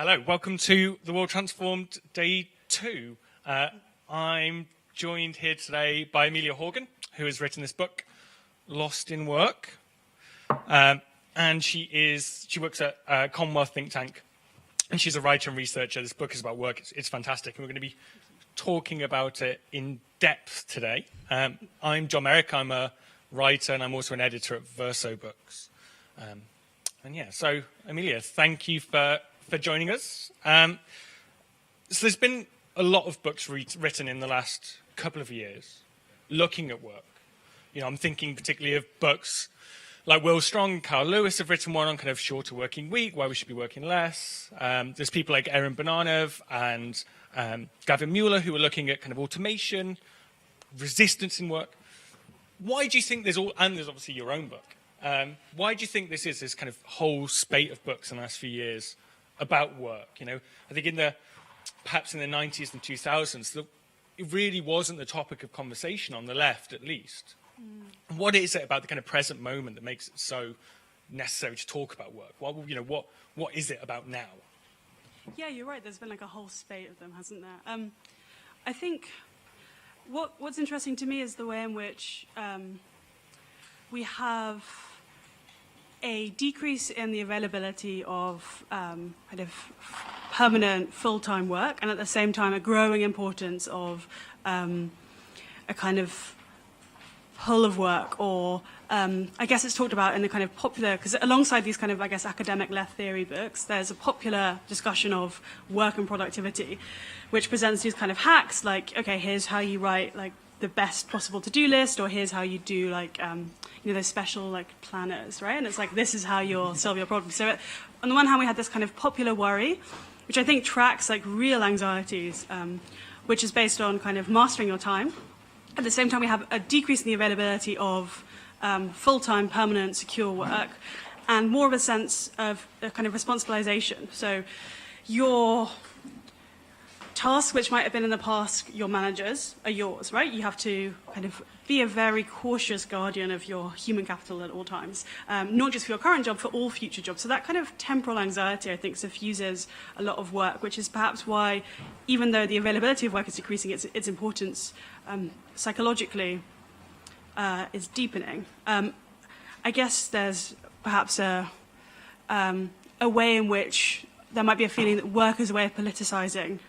Hello, welcome to The World Transformed Day 2. I'm joined here today by Amelia Horgan, who has written this book, Lost in Work. And she works at a Commonwealth think tank, and she's a writer and researcher. This book is about work. It's fantastic, and we're going to be talking about it in depth today. I'm John Merrick. I'm a writer, and I'm also an editor at Verso Books. So Amelia, thank you for joining us. So there's been a lot of books written in the last couple of years looking at work. You know, I'm thinking particularly of books like Will Strong and Carl Lewis have written one on kind of shorter working week, why we should be working less. There's people like Erin Bananov and Gavin Mueller who are looking at kind of automation, resistance in work. Why do you think there's obviously your own book. Why do you think this kind of whole spate of books in the last few years about work? You know, I think perhaps in the 90s and 2000s, it really wasn't the topic of conversation on the left, at least. What is it about the kind of present moment that makes it so necessary to talk about work? What is it about now? Yeah, you're right. There's been like a whole spate of them, hasn't there? I think what's interesting to me is the way in which we have a decrease in the availability of kind of permanent full-time work, and at the same time a growing importance of a kind of pull of work, or I guess it's talked about in the kind of popular, because alongside these kind of, I guess, academic left theory books, there's a popular discussion of work and productivity, which presents these kind of hacks like, okay, here's how you write like the best possible to-do list, or here's how you do like those special like planners, right? And it's like, this is how you'll solve your problem. So on the one hand, we had this kind of popular worry, which I think tracks like real anxieties, which is based on kind of mastering your time. At the same time, we have a decrease in the availability of full-time, permanent, secure work, and more of a sense of a kind of responsibilization. So your tasks, which might have been in the past your managers, are yours, right? You have to kind of be a very cautious guardian of your human capital at all times, not just for your current job, for all future jobs. So that kind of temporal anxiety, I think, suffuses a lot of work, which is perhaps why, even though the availability of work is decreasing, its importance psychologically is deepening. I guess there's perhaps a way in which there might be a feeling that work is a way of politicizing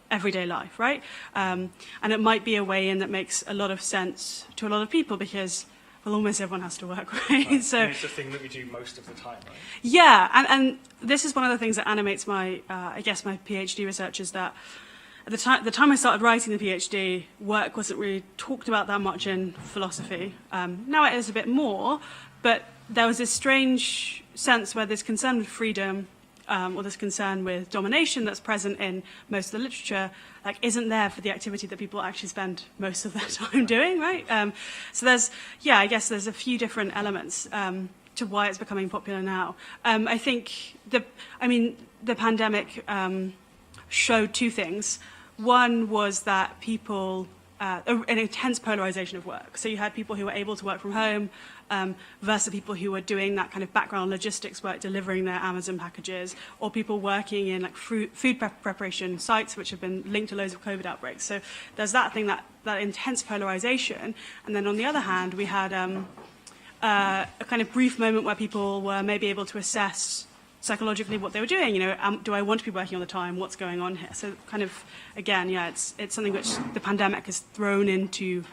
everyday life, right? And it might be a way in that makes a lot of sense to a lot of people because, well, almost everyone has to work, right? So and it's the thing that we do most of the time, right? Yeah, and this is one of the things that animates my, I guess, my PhD research is that at the time I started writing the PhD, work wasn't really talked about that much in philosophy. Now it is a bit more, but there was this strange sense where this concern with freedom or this concern with domination that's present in most of the literature, like, isn't there for the activity that people actually spend most of their time doing, right? So I guess there's a few different elements to why it's becoming popular now. I think the pandemic showed two things. One was that people, an intense polarization of work. So you had people who were able to work from home versus people who were doing that kind of background logistics work, delivering their Amazon packages, or people working in like food preparation sites, which have been linked to loads of COVID outbreaks. So there's that thing, that intense polarization. And then on the other hand, we had a kind of brief moment where people were maybe able to assess psychologically what they were doing. You know, do I want to be working all the time? What's going on here? So kind of, again, yeah, it's something which the pandemic has thrown into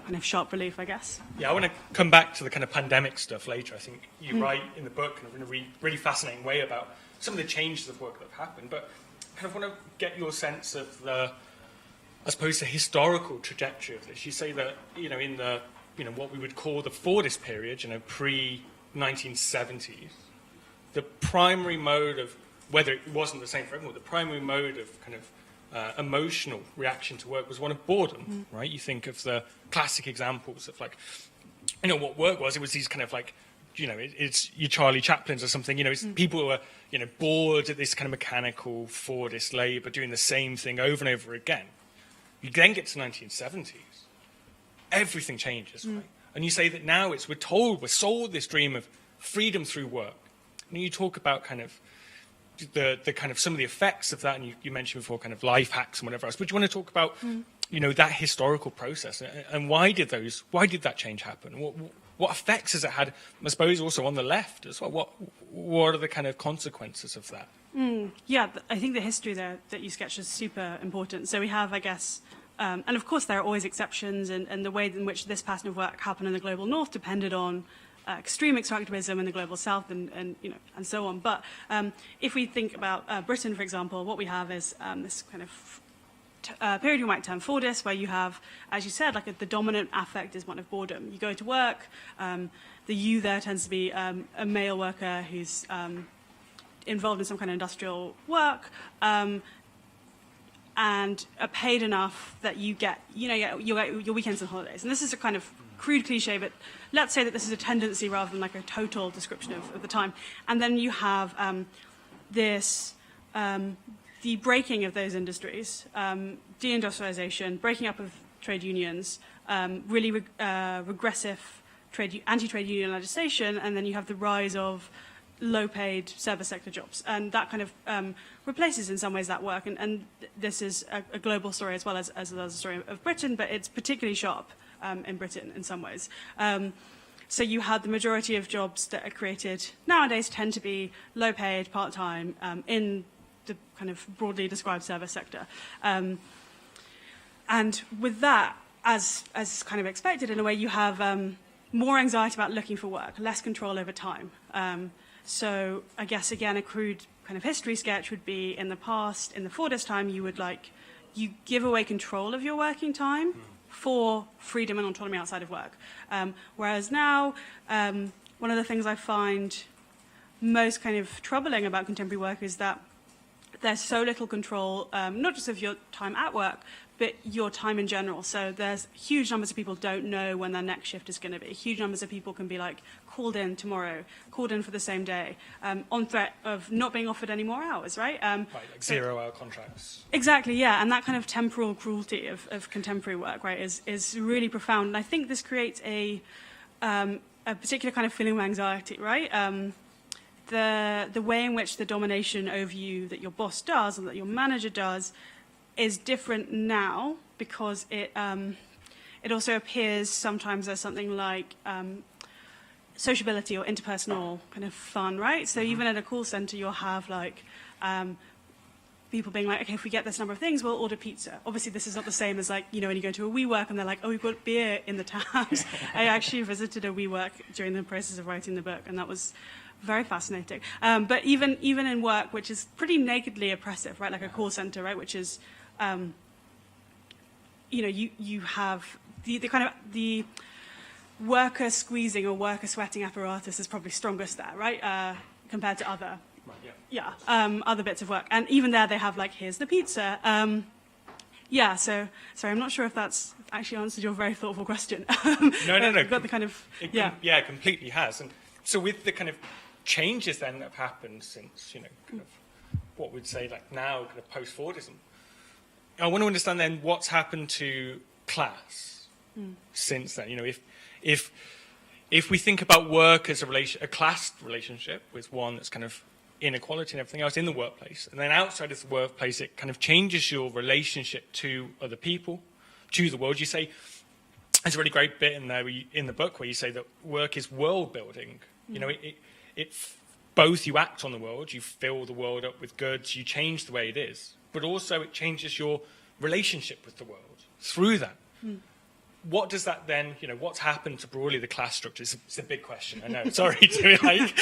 kind of sharp relief, I guess. Yeah, I want to come back to the kind of pandemic stuff later. I think you write in the book in a really fascinating way about some of the changes of work that have happened, but kind of want to get your sense of the historical trajectory of this. You say that, in the, what we would call the Fordist period, pre-1970s, the primary mode of, whether it wasn't the same for everyone, the primary mode of kind of emotional reaction to work was one of boredom, right? You think of the classic examples of like, what work was. It was these kind of like, it's your Charlie Chaplins or something. It's people who are, bored at this kind of mechanical Fordist labour, doing the same thing over and over again. You then get to 1970s, everything changes, right? And you say that now we're sold this dream of freedom through work. And you talk about kind of the kind of some of the effects of that, and you mentioned before kind of life hacks and whatever else. But do you want to talk about that historical process and why did that change happen? What effects has it had? I suppose also on the left as well. What are the kind of consequences of that? Yeah, I think the history there that you sketched is super important. So we have, I guess, and of course there are always exceptions, and the way in which this pattern of work happened in the global north depended on extreme extractivism in the global south and so on. But if we think about Britain, for example, what we have is this kind of period we might term Fordist, where you have, as you said, like the dominant affect is one of boredom. You go to work, the you there tends to be a male worker who's involved in some kind of industrial work, and are paid enough that you get your weekends and holidays. And this is a kind of crude cliche, but let's say that this is a tendency rather than like a total description of the time. And then you have the breaking of those industries, deindustrialization, breaking up of trade unions, really regressive anti-trade union legislation, and then you have the rise of low-paid service sector jobs. And that kind of replaces in some ways that work. And this is a global story as well as a story of Britain, but it's particularly sharp in Britain in some ways. So you had the majority of jobs that are created nowadays tend to be low-paid, part-time, in the kind of broadly described service sector. And with that, as kind of expected in a way, you have more anxiety about looking for work, less control over time. So I guess, again, a crude kind of history sketch would be in the past, in the Fordist time, you give away control of your working time for freedom and autonomy outside of work. Whereas now, one of the things I find most kind of troubling about contemporary work is that there's so little control, not just of your time at work, but your time in general. So there's huge numbers of people don't know when their next shift is going to be. Huge numbers of people can be like called in tomorrow, called in for the same day, on threat of not being offered any more hours, right? Like 0-hour contracts. Exactly, yeah. And that kind of temporal cruelty of contemporary work, right, is really profound. And I think this creates a particular kind of feeling of anxiety, right? The way in which the domination over you that your boss does or that your manager does is different now because it also appears sometimes as something like sociability or interpersonal kind of fun, right? So even at a call center, you'll have like people being like, okay, if we get this number of things, we'll order pizza. Obviously, this is not the same as like, when you go to a WeWork and they're like, oh, we've got beer in the tabs. I actually visited a WeWork during the process of writing the book, and that was very fascinating. But even in work, which is pretty nakedly oppressive, right? Like a call center, right? Which is, you have the worker squeezing or worker sweating apparatus is probably strongest there, right? Compared to other, other bits of work. And even there, they have like, here's the pizza. So sorry, I'm not sure if that's actually answered your very thoughtful question. No. You've got the kind of, it completely has. And so with the kind of changes then that have happened since, kind of what we'd say like now, kind of post-Fordism, I want to understand then what's happened to class since then. If we think about work as a class relationship with one that's kind of inequality and everything else in the workplace, and then outside of the workplace, it kind of changes your relationship to other people, to the world. You say, there's a really great bit in there in the book where you say that work is world building. It's both you act on the world, you fill the world up with goods, you change the way it is, but also it changes your relationship with the world through that. What does that then, what's happened to broadly the class structure? It's a big question, I know. Sorry to be like,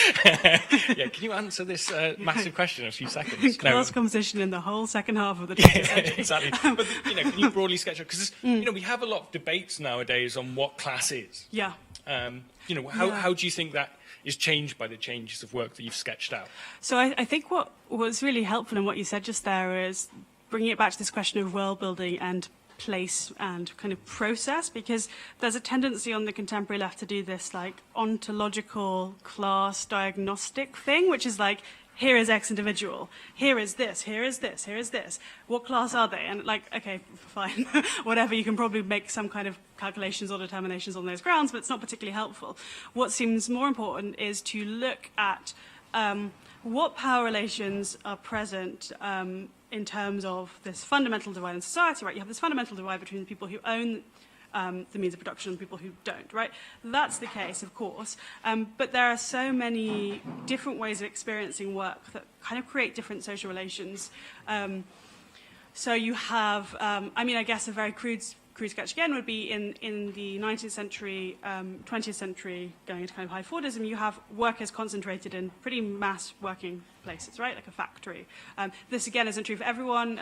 can you answer this massive question in a few seconds? Class composition in the whole second half of the 20th century. Exactly. But, can you broadly sketch it? Because, we have a lot of debates nowadays on what class is. Yeah. How do you think that is changed by the changes of work that you've sketched out? So I think what was really helpful in what you said just there is bringing it back to this question of world building and place and kind of process, because there's a tendency on the contemporary left to do this like ontological class diagnostic thing, which is like, here is X individual, here is this, here is this, here is this. What class are they? And like, okay, fine, whatever, you can probably make some kind of calculations or determinations on those grounds, but it's not particularly helpful. What seems more important is to look at what power relations are present in terms of this fundamental divide in society, right? You have this fundamental divide between the people who own the means of production and people who don't, right? That's the case, of course. But there are so many different ways of experiencing work that kind of create different social relations. So you have, I mean, I guess a very crude sketch again would be in the 19th century, 20th century, going into kind of high Fordism, you have workers concentrated in pretty mass working places, right, like a factory. This again isn't true for everyone.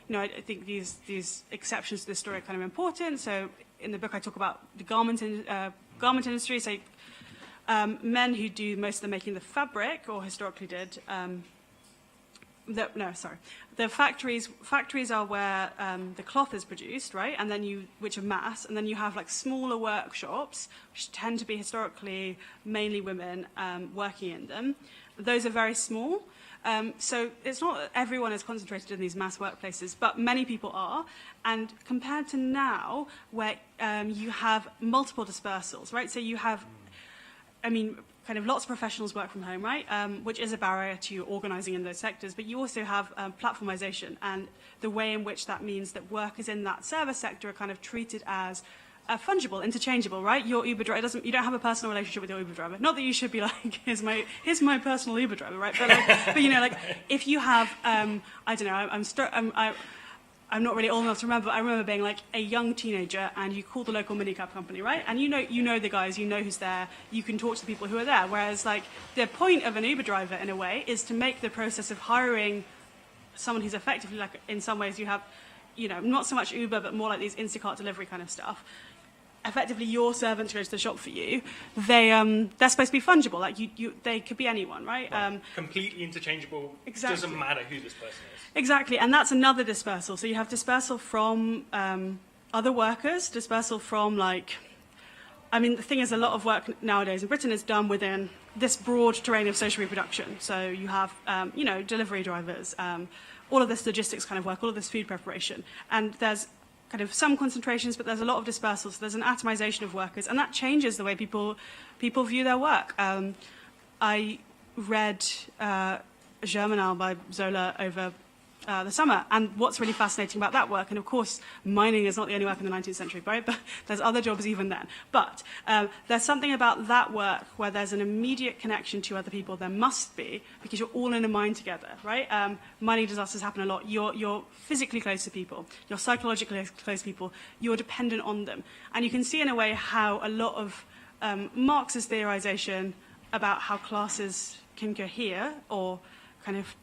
You know, I think these exceptions to this story are kind of important. So in the book I talk about the garment industry, so men who do most of the making of the fabric, or historically did, the factories are where the cloth is produced, right? And then which are mass, and then you have like smaller workshops, which tend to be historically mainly women working in them. Those are very small. So it's not that everyone is concentrated in these mass workplaces, but many people are. And compared to now, where you have multiple dispersals, right? So you have, I mean, kind of lots of professionals work from home, right? Which is a barrier to organizing in those sectors. But you also have platformization, and the way in which that means that workers in that service sector are kind of treated as fungible, interchangeable, right? Your Uber driver you don't have a personal relationship with your Uber driver. Not that you should be like, here's my personal Uber driver, right? But like, but you know, like if you have, I don't know, I'm not really old enough to remember, but I remember being like a young teenager and you call the local minicab company, right? And you know the guys, you know who's there, you can talk to the people who are there. Whereas like the point of an Uber driver in a way is to make the process of hiring someone who's effectively like, in some ways you have, you know, not so much Uber, but more like these Instacart delivery kind of stuff. Effectively your servants go to the shop for you. They're supposed to be fungible, like they could be anyone, right? Completely interchangeable. Exactly. Doesn't matter who this person is. Exactly, and that's another dispersal. So you have dispersal from other workers, dispersal from like, I mean, the thing is, a lot of work nowadays in Britain is done within this broad terrain of social reproduction. So you have, you know, delivery drivers, all of this logistics kind of work, all of this food preparation, and there's kind of some concentrations, but there's a lot of dispersal. So there's an atomization of workers, and that changes the way people view their work. I read Germinal by Zola over the summer, and what's really fascinating about that work, and of course mining is not the only work in the 19th century, right? But there's other jobs even then. But there's something about that work where there's an immediate connection to other people. There must be, because you're all in a mine together, right? Mining disasters happen a lot. You're physically close to people, you're psychologically close to people, you're dependent on them. And you can see in a way how a lot of Marxist theorization about how classes can cohere, or kind of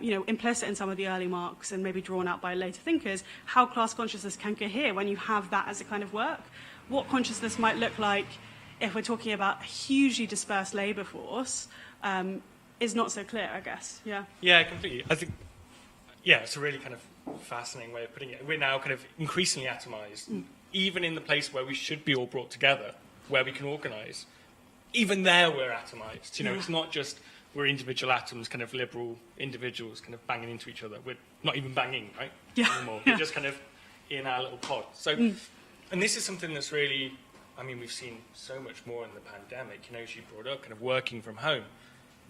you know, implicit in some of the early Marx and maybe drawn out by later thinkers, how class consciousness can cohere when you have that as a kind of work. What consciousness might look like if we're talking about a hugely dispersed labour force is not so clear, I guess. Yeah. Yeah, completely. I think, yeah, it's a really kind of fascinating way of putting it. We're now kind of increasingly atomized, even in the place where we should be all brought together, where we can organise. Even there, we're atomized. You know, it's not just we're individual atoms, kind of liberal individuals, kind of banging into each other. We're not even banging, right? Yeah. Anymore. Yeah. We're just kind of in our little pod. So, and this is something that's really, I mean, we've seen so much more in the pandemic. You know, she brought up kind of working from home.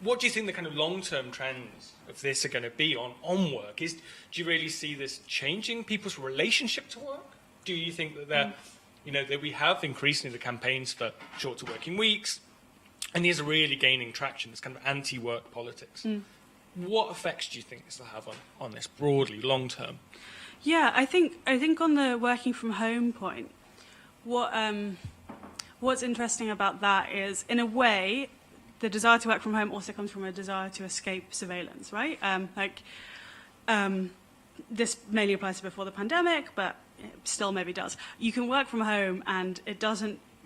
What do you think the kind of long-term trends of this are going to be on work? Do you really see this changing people's relationship to work? Do you think that they're, you know, that we have increasingly the campaigns for shorter working weeks, and these are really gaining traction, this kind of anti-work politics. What effects do you think this will have on this broadly, long term? Yeah, I think on the working from home point, what's interesting about that is, in a way, the desire to work from home also comes from a desire to escape surveillance, right? This mainly applies to before the pandemic, but it still maybe does. You can work from home and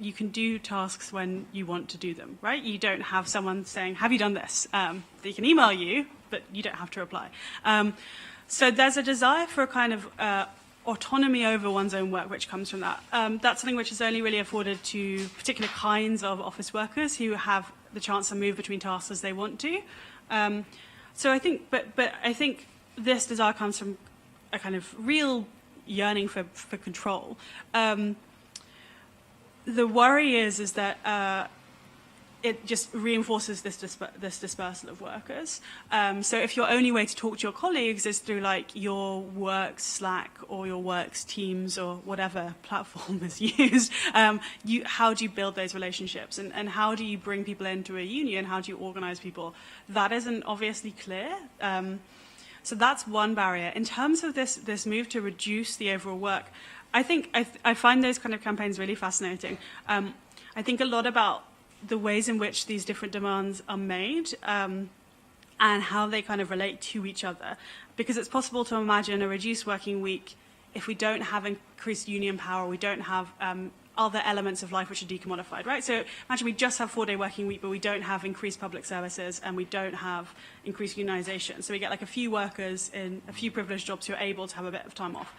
you can do tasks when you want to do them, right? You don't have someone saying, have you done this? They can email you, but you don't have to reply. So there's a desire for a kind of autonomy over one's own work, which comes from that. That's something which is only really afforded to particular kinds of office workers who have the chance to move between tasks as they want to. So I think, but I think this desire comes from a kind of real yearning for control. The worry is that it just reinforces this dispersal of workers. So if your only way to talk to your colleagues is through like your work's Slack or your work's Teams or whatever platform is used, how do you build those relationships, and how do you bring people into a union? How do you organize people? That isn't obviously clear. So that's one barrier. In terms of this move to reduce the overall work, I think I find those kind of campaigns really fascinating. I think a lot about the ways in which these different demands are made and how they kind of relate to each other. Because it's possible to imagine a reduced working week if we don't have increased union power, we don't have other elements of life which are decommodified, right? So imagine we just have 4-day working week, but we don't have increased public services and we don't have increased unionization. So we get like a few workers in a few privileged jobs who are able to have a bit of time off.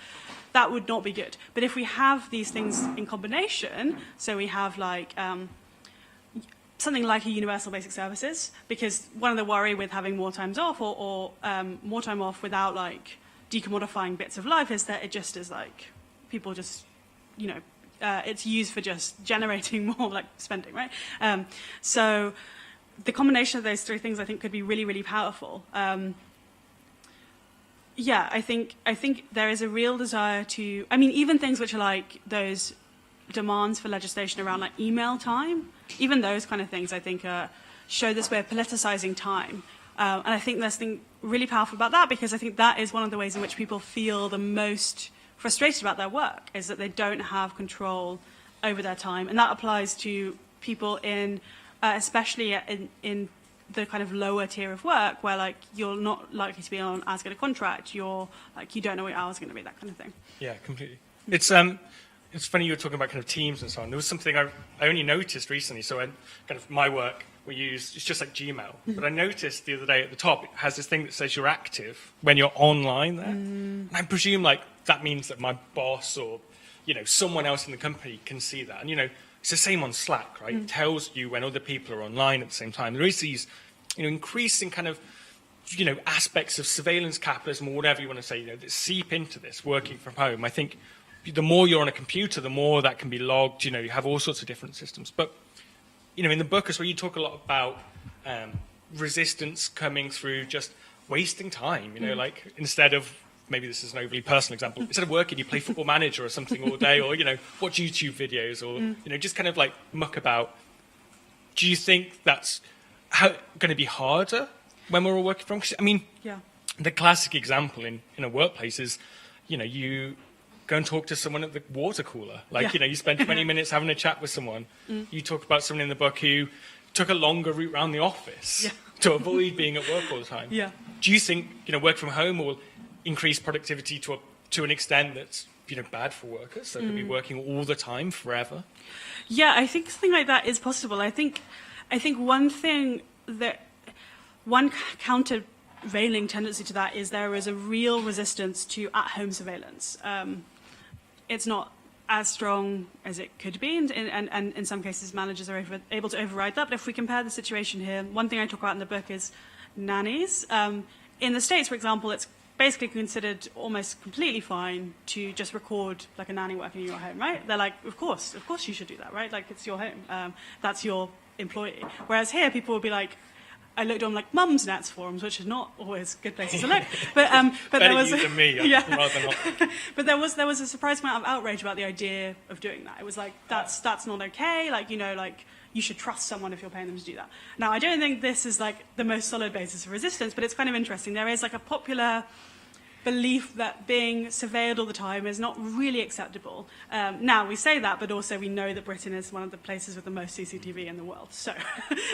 That would not be good. But if we have these things in combination, so we have like something like a universal basic services, because one of the worry with having more times off or more time off without like decommodifying bits of life is that it just is like people just, you know, it's used for just generating more like spending, right? So the combination of those three things I think could be really, really powerful. Yeah, I think there is a real desire to, I mean, even things which are like those demands for legislation around like email time, even those kind of things I think show this way of politicizing time. And I think there's something really powerful about that, because I think that is one of the ways in which people feel the most frustrated about their work, is that they don't have control over their time. And that applies to people in, especially in the kind of lower tier of work, where like you're not likely to be on as good a contract, you're like, you don't know what your hours are going to be, that kind of thing. Yeah, completely. It's funny you were talking about kind of teams and so on. There was something I only noticed recently. So in kind of my work, we use, it's just like Gmail. But I noticed the other day at the top, it has this thing that says you're active when you're online there. And I presume like that means that my boss or, you know, someone else in the company can see that. And, you know, it's the same on Slack, right? It tells you when other people are online at the same time. There is these, you know, increasing kind of, you know, aspects of surveillance capitalism or whatever you want to say, you know, that seep into this working from home. I think the more you're on a computer, the more that can be logged. You know, you have all sorts of different systems. But, you know, in the book as well, you talk a lot about resistance coming through just wasting time. You know, like instead of, maybe this is an overly personal example, instead of working, you play Football Manager or something all day, or, you know, watch YouTube videos, or, you know, just kind of like muck about. Do you think that's going to be harder when we're all working from? 'Cause, I mean, the classic example in a workplace is, you know, you go and talk to someone at the water cooler. Like, you know, you spend 20 minutes having a chat with someone. You talk about someone in the book who took a longer route around the office to avoid being at work all the time. Do you think, you know, work from home will increase productivity to an extent that's, you know, bad for workers? So they'll be working all the time forever? Yeah, I think something like that is possible. I think one thing that, one countervailing tendency to that is there is a real resistance to at-home surveillance. It's not as strong as it could be, and in some cases managers are able to override that. But if we compare the situation here, one thing I talk about in the book is nannies. In the States, for example, it's basically considered almost completely fine to just record like a nanny working in your home, right? They're like, of course you should do that, right? Like, it's your home, that's your employee. Whereas here, people would be like, I looked on like mums nets forums, which are not always good places to look. But there was you than me, rather not. But there was a surprising amount of outrage about the idea of doing that. It was like, that's not okay. Like, you know, like, you should trust someone if you're paying them to do that. Now, I don't think this is like the most solid basis of resistance, but it's kind of interesting. There is like a popular belief that being surveilled all the time is not really acceptable. Now, we say that, but also we know that Britain is one of the places with the most CCTV in the world. So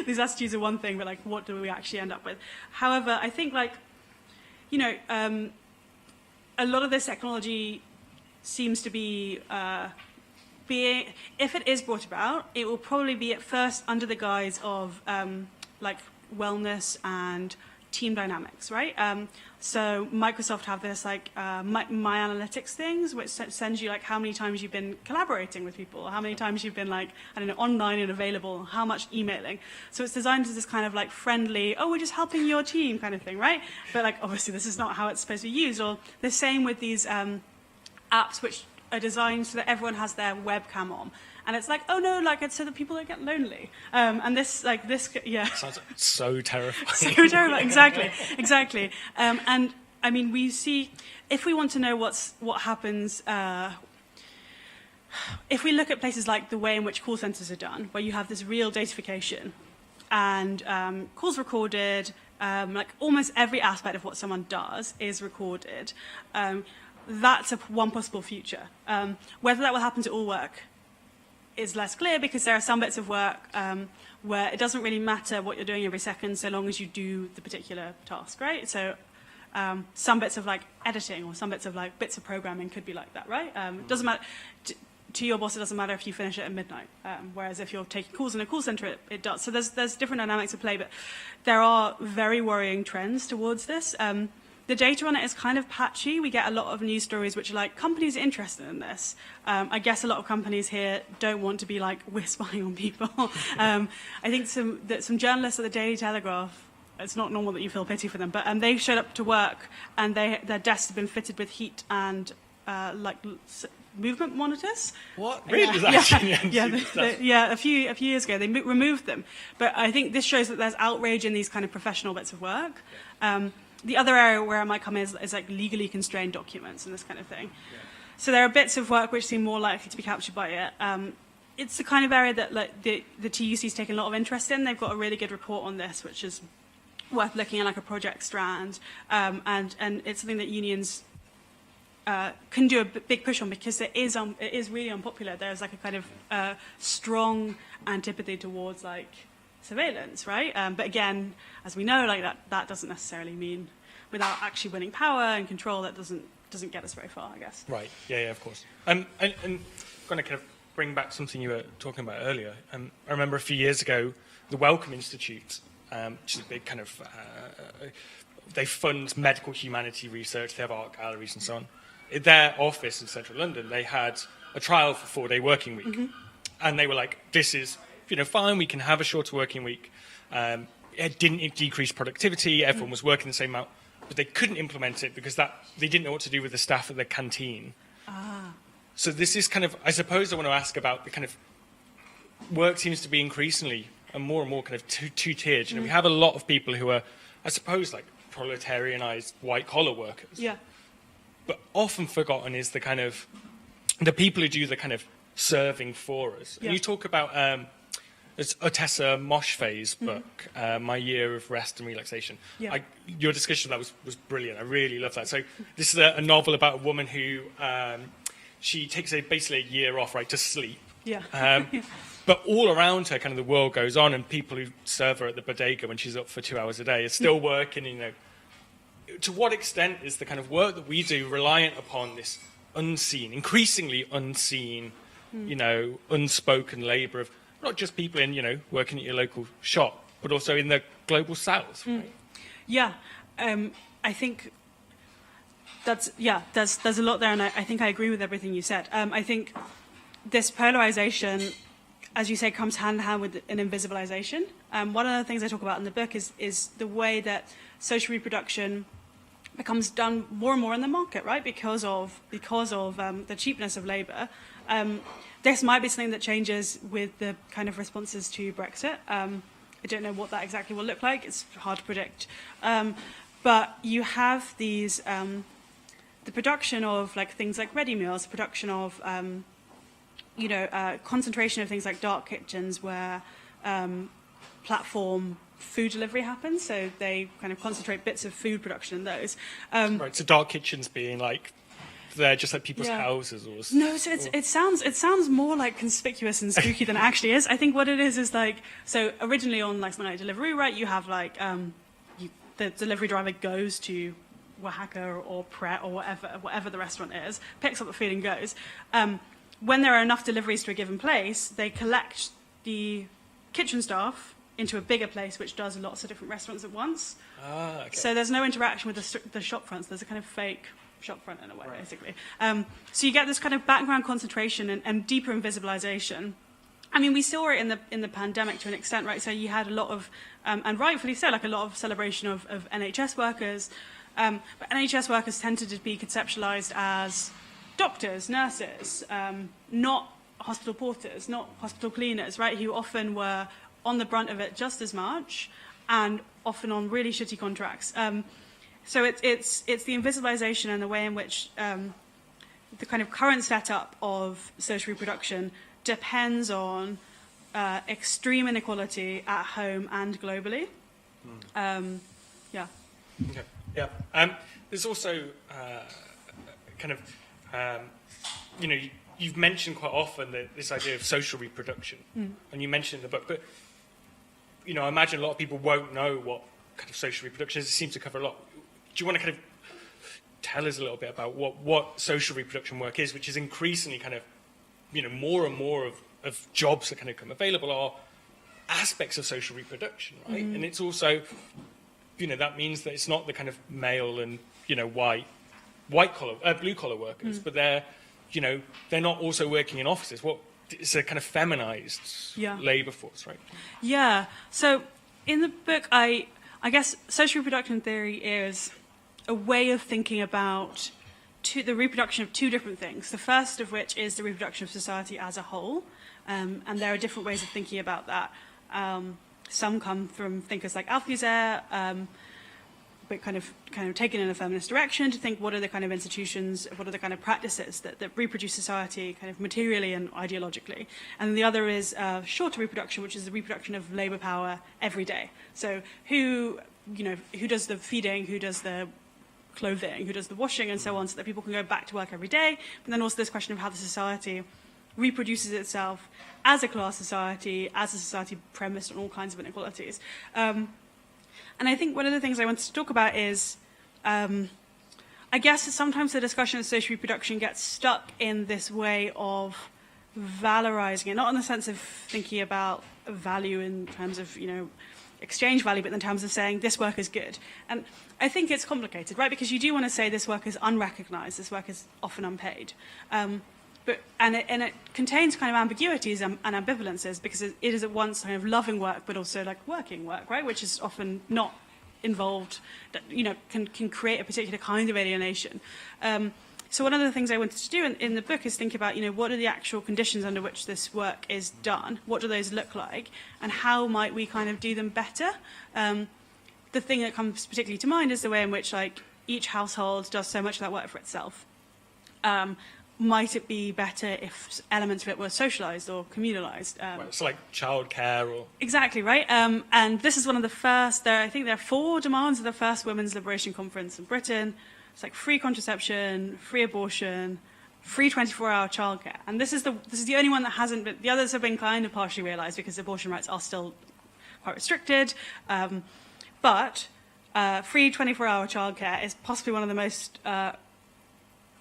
these attitudes are one thing, but like, what do we actually end up with? However, I think like, you know, a lot of this technology seems to be, if it is brought about, it will probably be at first under the guise of like wellness and team dynamics, right? So Microsoft have this like my analytics things, which sends you like how many times you've been collaborating with people, how many times you've been like, I don't know, online and available, how much emailing. So it's designed as this kind of like friendly, oh, we're just helping your team kind of thing, right? But like, obviously this is not how it's supposed to be used. Or the same with these apps which are designed so that everyone has their webcam on. and it's like, oh no, like it's so that people don't get lonely. And this, yeah. Sounds so terrifying. So terrifying, exactly. And I mean, we see, if we want to know what happens, if we look at places like the way in which call centers are done, where you have this real datafication and calls recorded, like almost every aspect of what someone does is recorded, that's one possible future. Whether that will happen to all work is less clear, because there are some bits of work where it doesn't really matter what you're doing every second so long as you do the particular task, right? So some bits of like editing or some bits of programming could be like that, right? It doesn't matter. To your boss, it doesn't matter if you finish it at midnight, whereas if you're taking calls in a call center, it does. So there's different dynamics at play, but there are very worrying trends towards this. The data on it is kind of patchy. We get a lot of news stories which are like, companies are interested in this. I guess a lot of companies here don't want to be like, we're spying on people. I think some journalists at the Daily Telegraph, it's not normal that you feel pity for them, but they showed up to work and their desks have been fitted with heat and movement monitors. What? Really? Yeah, a few years ago they removed them. But I think this shows that there's outrage in these kind of professional bits of work. The other area where it might come is like legally constrained documents and this kind of thing. Yeah. So there are bits of work which seem more likely to be captured by it. It's the kind of area that like the TUC's taken a lot of interest in. They've got a really good report on this, which is worth looking at, like a project strand, and it's something that unions can do a big push on, because it is really unpopular. There's like a kind of strong antipathy towards like surveillance, right? But again, as we know, like that doesn't necessarily mean, without actually winning power and control, that doesn't get us very far, I guess. Right. Yeah, of course. And going to kind of bring back something you were talking about earlier. I remember a few years ago, the Wellcome Institute, which is a big kind of, they fund medical humanity research. They have art galleries and so on. In their office in central London, they had a trial for 4-day working week. Mm-hmm. And they were like, this is, fine, we can have a shorter working week. It didn't decrease productivity. Everyone was working the same amount. But they couldn't implement it because they didn't know what to do with the staff at the canteen. So this is kind of, I suppose I want to ask about the kind of work seems to be increasingly and more kind of two-tiered. We have a lot of people who are, I suppose, like proletarianized white-collar workers. Yeah. But often forgotten is the kind of, the people who do the kind of serving for us. Yeah. And you talk about, it's Otessa Moshfe's book, My Year of Rest and Relaxation. Yeah. Your discussion of that was brilliant. I really love that. So this is a novel about a woman who, she takes basically a year off, right, to sleep. Yeah. But all around her, kind of the world goes on, and people who serve her at the bodega when she's up for 2 hours a day are still working, To what extent is the kind of work that we do reliant upon this unseen, increasingly unseen, unspoken labour of not just people in, working at your local shop, but also in the global south, right? Yeah. I think there's a lot there, and I think I agree with everything you said. I think this polarization, as you say, comes hand in hand with an invisibilization. One of the things I talk about in the book is the way that social reproduction becomes done more and more in the market, right? Because of the cheapness of labour. This might be something that changes with the kind of responses to Brexit. I don't know what that exactly will look like. It's hard to predict. But you have these, the production of like things like ready meals, the production of, concentration of things like dark kitchens where platform food delivery happens. So they kind of concentrate bits of food production in those. Right, so dark kitchens being like, they're just like people's houses or no, so it sounds more like conspicuous and spooky than it actually is. I think what it is like, so originally on like something like Deliveroo, right, you have like the delivery driver goes to Oaxaca or Pret or whatever the restaurant is, picks up the food and goes. When there are enough deliveries to a given place, they collect the kitchen staff into a bigger place which does lots of different restaurants at once. Okay. So there's no interaction with the shop fronts. There's a kind of fake shopfront in a way, right, basically. So you get this kind of background concentration and deeper invisibilization. I mean, we saw it in the pandemic to an extent, right? So you had a lot of, and rightfully so, like a lot of celebration of NHS workers. But NHS workers tended to be conceptualized as doctors, nurses, not hospital porters, not hospital cleaners, right, who often were on the brunt of it just as much and often on really shitty contracts. So it's the invisibilization and the way in which the kind of current setup of social reproduction depends on extreme inequality at home and globally. Yeah. Okay. Yeah. There's also you've mentioned quite often this idea of social reproduction, and you mentioned in the book, but I imagine a lot of people won't know what kind of social reproduction is. It seems to cover a lot. Do you want to kind of tell us a little bit about what social reproduction work is, which is increasingly kind of, more and more of jobs that kind of come available are aspects of social reproduction, right? And it's also, that means that it's not the kind of male and, white collar, blue collar workers, but they're not also working in offices. It's a kind of feminized labor force, right? Yeah. So in the book, I guess social reproduction theory is a way of thinking about the reproduction of two different things. The first of which is the reproduction of society as a whole, and there are different ways of thinking about that. Some come from thinkers like Althusser, but kind of taken in a feminist direction to think what are the kind of institutions, what are the kind of practices that reproduce society kind of materially and ideologically. And the other is shorter reproduction, which is the reproduction of labor power every day. So who does the feeding, who does the clothing, who does the washing, and so on, so that people can go back to work every day. But then also this question of how the society reproduces itself as a class society, as a society premised on all kinds of inequalities. And I think one of the things I wanted to talk about is, I guess sometimes the discussion of social reproduction gets stuck in this way of valorizing it, not in the sense of thinking about value in terms of, exchange value, but in terms of saying this work is good. And I think it's complicated, right? Because you do want to say this work is unrecognized, this work is often unpaid. But it contains kind of ambiguities and ambivalences, because it is at once kind of loving work, but also like working work, right? Which is often not involved, that, can create a particular kind of alienation. So one of the things I wanted to do in the book is think about, what are the actual conditions under which this work is done? What do those look like? And how might we kind of do them better? The thing that comes particularly to mind is the way in which, each household does so much of that work for itself. Might it be better if elements of it were socialized or communalized? So like childcare or... Exactly, right? And this is one of the first, I think there are 4 demands of the first Women's Liberation Conference in Britain. It's like free contraception, free abortion, free 24-hour childcare. And this is the only one that hasn't been, the others have been kind of partially realized because abortion rights are still quite restricted. But free 24-hour childcare is possibly one of the most,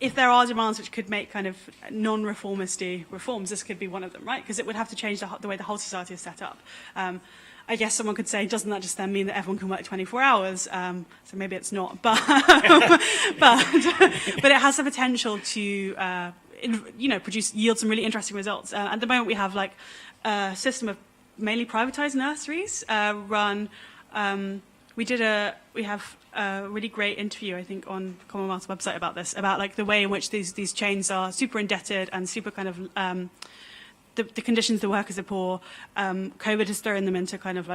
if there are demands which could make kind of non-reformisty reforms, this could be one of them, right? Because it would have to change the way the whole society is set up. I guess someone could say, doesn't that just then mean that everyone can work 24 hours? So maybe it's not, but it has the potential to, yield some really interesting results. At the moment, we have a system of mainly privatized nurseries run. We have a really great interview, I think, on Commonwealth's website about this, about the way in which these chains are super indebted and super kind of the conditions the workers are poor. COVID has thrown them into kind of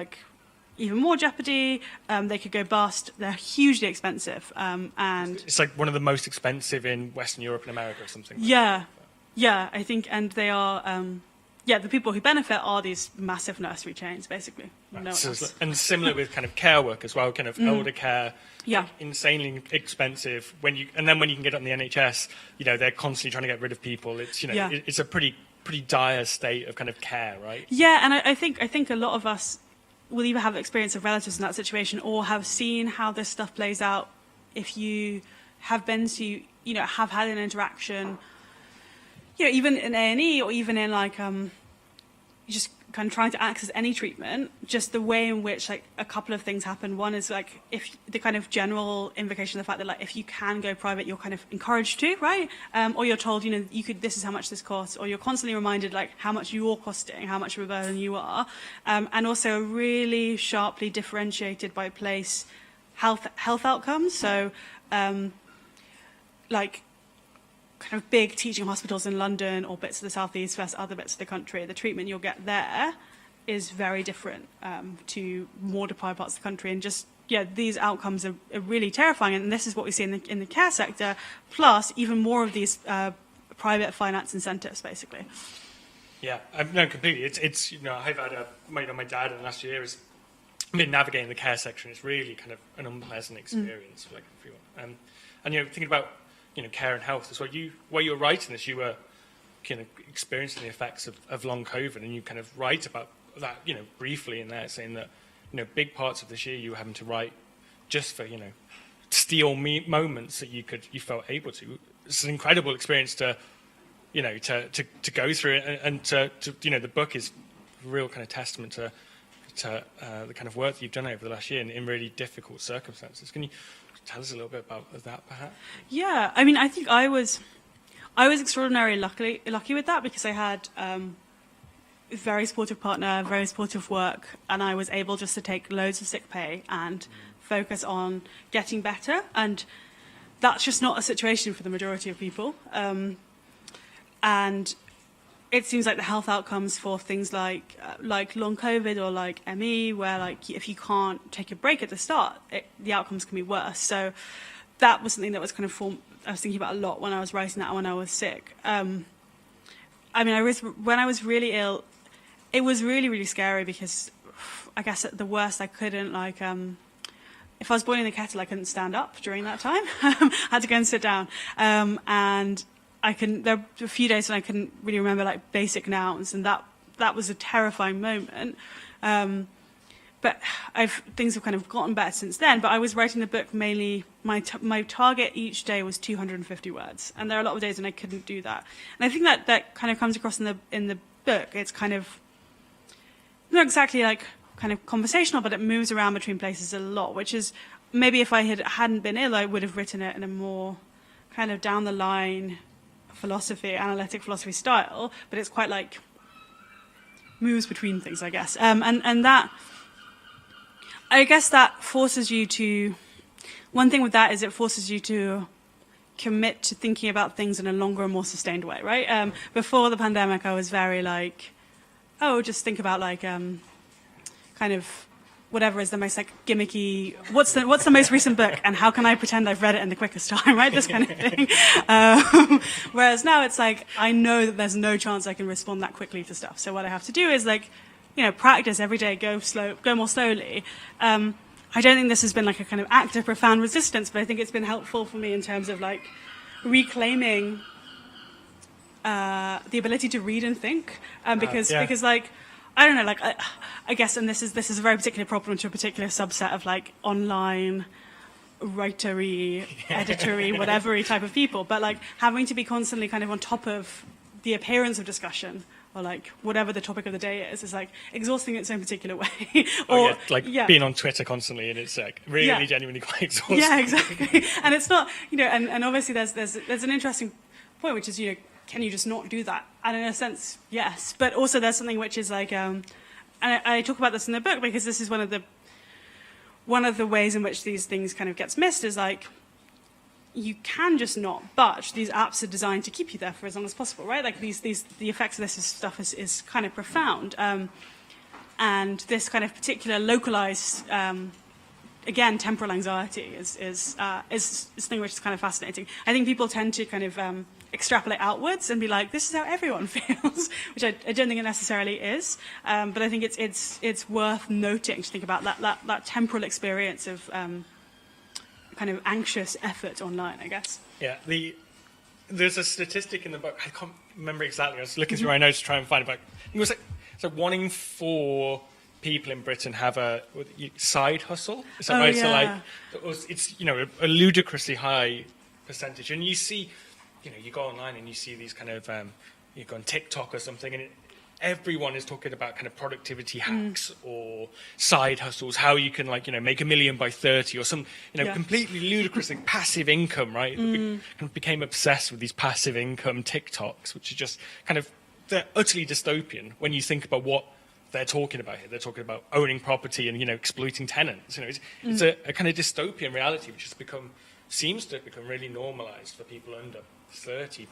even more jeopardy. They could go bust. They're hugely expensive. And it's one of the most expensive in Western Europe and America or something. Yeah, I think, and they are, the people who benefit are these massive nursery chains, basically. Right. No and similar with kind of care work as well, kind of elder care. Yeah. Insanely expensive. When you can get it on the NHS, they're constantly trying to get rid of people. It's, it's a pretty dire state of kind of care, right? Yeah, and I think a lot of us will either have experience of relatives in that situation or have seen how this stuff plays out if you have been to, have had an interaction, even in A&E or even in just kind of trying to access any treatment, just the way in which a couple of things happen. One is if the kind of general invocation of the fact that if you can go private, you're kind of encouraged to, right? Or you're told, this is how much this costs, or you're constantly reminded how much you're costing, how much of a burden you are, and also really sharply differentiated by place health outcomes. So kind of big teaching hospitals in London or bits of the southeast versus other bits of the country, the treatment you'll get there is very different to more deprived parts of the country. And just, these outcomes are really terrifying. And this is what we see in the care sector, plus even more of these private finance incentives, basically. Yeah, no, completely. It's I've had my dad in the last year has been navigating the care sector, and it's really kind of an unpleasant experience for like everyone. And thinking about care and health as well. While you were writing this, you were kind of experiencing the effects of long COVID, and you kind of write about that briefly in there, saying that big parts of this year you were having to write just for steal moments that you felt able to. It's an incredible experience to go through it, and to the book is a real kind of testament to the kind of work that you've done over the last year in really difficult circumstances. Can you tell us a little bit about that, perhaps? Yeah, I mean, I think I was extraordinarily lucky with that, because I had a very supportive partner, very supportive work, and I was able just to take loads of sick pay and focus on getting better. And that's just not a situation for the majority of people. And it seems like the health outcomes for things like long COVID or like ME, where like if you can't take a break at the start, the outcomes can be worse. So that was something that was kind of I was thinking about a lot when I was writing that, when I was sick. I mean, when I was really ill, it was really, really scary, because I guess at the worst I couldn't if I was boiling the kettle, I couldn't stand up during that time. I had to go and sit down. And there were a few days when I couldn't really remember like basic nouns, and that was a terrifying moment. But things have kind of gotten better since then. But I was writing the book mainly, my target each day was 250 words, and there are a lot of days when I couldn't do that. And I think that kind of comes across in the book. It's kind of not exactly like kind of conversational, but it moves around between places a lot, which is maybe if I hadn't been ill, I would have written it in a more kind of down the line analytic philosophy style, but it's quite like moves between things, I guess. And that, I guess that forces you to, one thing with that is it forces you to commit to thinking about things in a longer and more sustained way, right? Before the pandemic, I was very like, just think about like kind of whatever is the most like gimmicky, what's the most recent book, and how can I pretend I've read it in the quickest time, right? This kind of thing. Whereas now it's like, I know that there's no chance I can respond that quickly to stuff. So what I have to do is like, practice every day, go more slowly. I don't think this has been like a kind of act of profound resistance, but I think it's been helpful for me in terms of like reclaiming the ability to read and think, because like, I don't know, like I guess, and this is a very particular problem to a particular subset of like online writery, editory, whatever-y type of people, but like having to be constantly kind of on top of the appearance of discussion, or like whatever the topic of the day is like exhausting in its own particular way. Or being on Twitter constantly, and it's like really genuinely quite exhausting. Yeah, exactly. And it's not, and obviously there's an interesting point, which is, can you just not do that? And in a sense, yes. But also there's something which is like, and I talk about this in the book, because this is one of the ways in which these things kind of gets missed, is like, you can just not budge. These apps are designed to keep you there for as long as possible, right? Like the effects of this stuff is kind of profound. And this kind of particular localized, again, temporal anxiety is something which is kind of fascinating. I think people tend to kind of extrapolate outwards and be like, this is how everyone feels, which I don't think it necessarily is. But I think it's worth noting to think about that temporal experience of kind of anxious effort online, I guess. Yeah, there's a statistic in the book, I can't remember exactly, I was looking through my notes to try and find it, but it was like, so 1 in 4 people in Britain have a side hustle. Is that right? Yeah. So like, it's a ludicrously high percentage, and you see, you go online and you see these kind of, you go on TikTok or something, and everyone is talking about kind of productivity hacks or side hustles, how you can make $1 million by 30 or some, completely ludicrous like passive income, right? Kind of became obsessed with these passive income TikToks, which are just kind of, they're utterly dystopian when you think about what they're talking about here. They're talking about owning property and, exploiting tenants. It's a kind of dystopian reality, which has seems to have become really normalized for people under £30.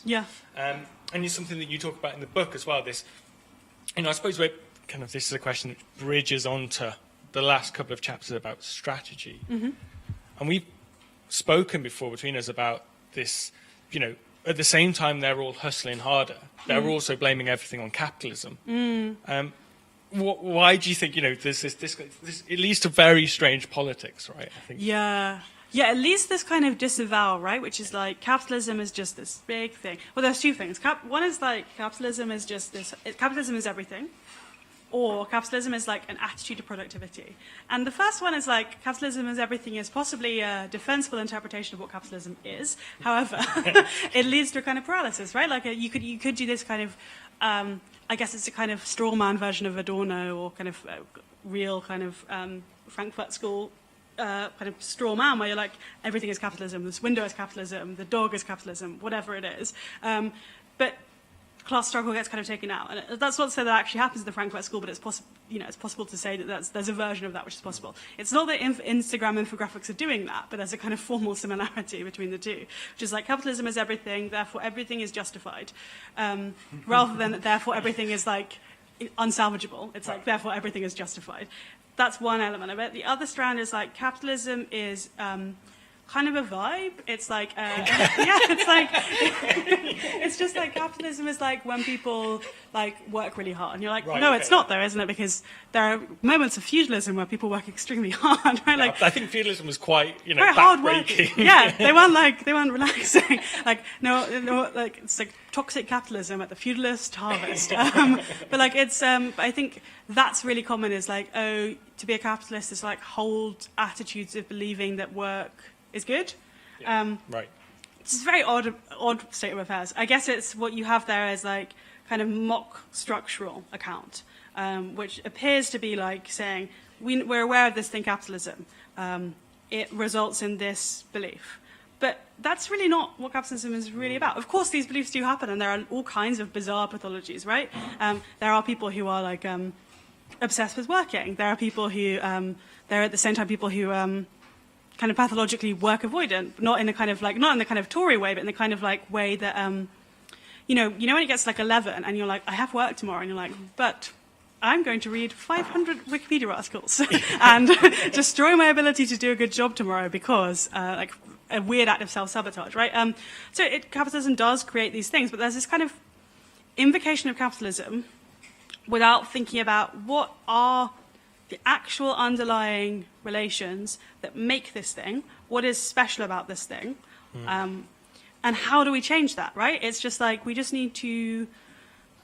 Yeah. And it's something that you talk about in the book as well. This, I suppose this is a question that bridges onto the last couple of chapters about strategy. Mm-hmm. And we've spoken before between us about this, at the same time they're all hustling harder, they're also blaming everything on capitalism. Why do you think, there's this it leads to very strange politics, right? I think. Yeah, at least this kind of disavowal, right? Which is like capitalism is just this big thing. Well, there's two things. One is like capitalism is just this. Capitalism is everything, or capitalism is like an attitude to productivity. And the first one is like capitalism is everything is possibly a defensible interpretation of what capitalism is. However, it leads to a kind of paralysis, right? Like you could do this kind of. I guess it's a kind of straw man version of Adorno, or kind of real kind of Frankfurt School kind of straw man, where you're like, everything is capitalism, this window is capitalism, the dog is capitalism, whatever it is. But class struggle gets kind of taken out. And that's not to say that actually happens in the Frankfurt School, but it's possible. It's possible to say that there's a version of that which is possible. It's not that Instagram infographics are doing that, but there's a kind of formal similarity between the two, which is like capitalism is everything, therefore everything is justified, rather than therefore everything is like unsalvageable. It's like therefore everything is justified. That's one element of it. The other strand is like capitalism is kind of a vibe. It's like, it's like, it's just like capitalism is like when people like work really hard. And you're like, it's not though, isn't it? Because there are moments of feudalism where people work extremely hard, right? Like, I think feudalism was quite, very hard working. Yeah, they weren't relaxing. Like, no, like it's like toxic capitalism at the feudalist harvest. But like it's, I think that's really common is like, to be a capitalist is like hold attitudes of believing that work is good. Right. It's a very odd state of affairs. I guess it's what you have there is like kind of mock structural account, which appears to be like saying, we're aware of this thing, capitalism. It results in this belief. But that's really not what capitalism is really about. Of course, these beliefs do happen, and there are all kinds of bizarre pathologies, right? There are people who are like obsessed with working. There are people who, there are at the same time people who kind of pathologically work avoidant, not in the kind of Tory way, but in the kind of like way that, when it gets like 11 and you're like, I have work tomorrow, and you're like, but I'm going to read 500 Wikipedia articles and destroy my ability to do a good job tomorrow because, like, a weird act of self-sabotage, right? So capitalism does create these things, but there's this kind of invocation of capitalism without thinking about what are the actual underlying relations that make this thing, what is special about this thing, and how do we change that, right? It's just like, we just need to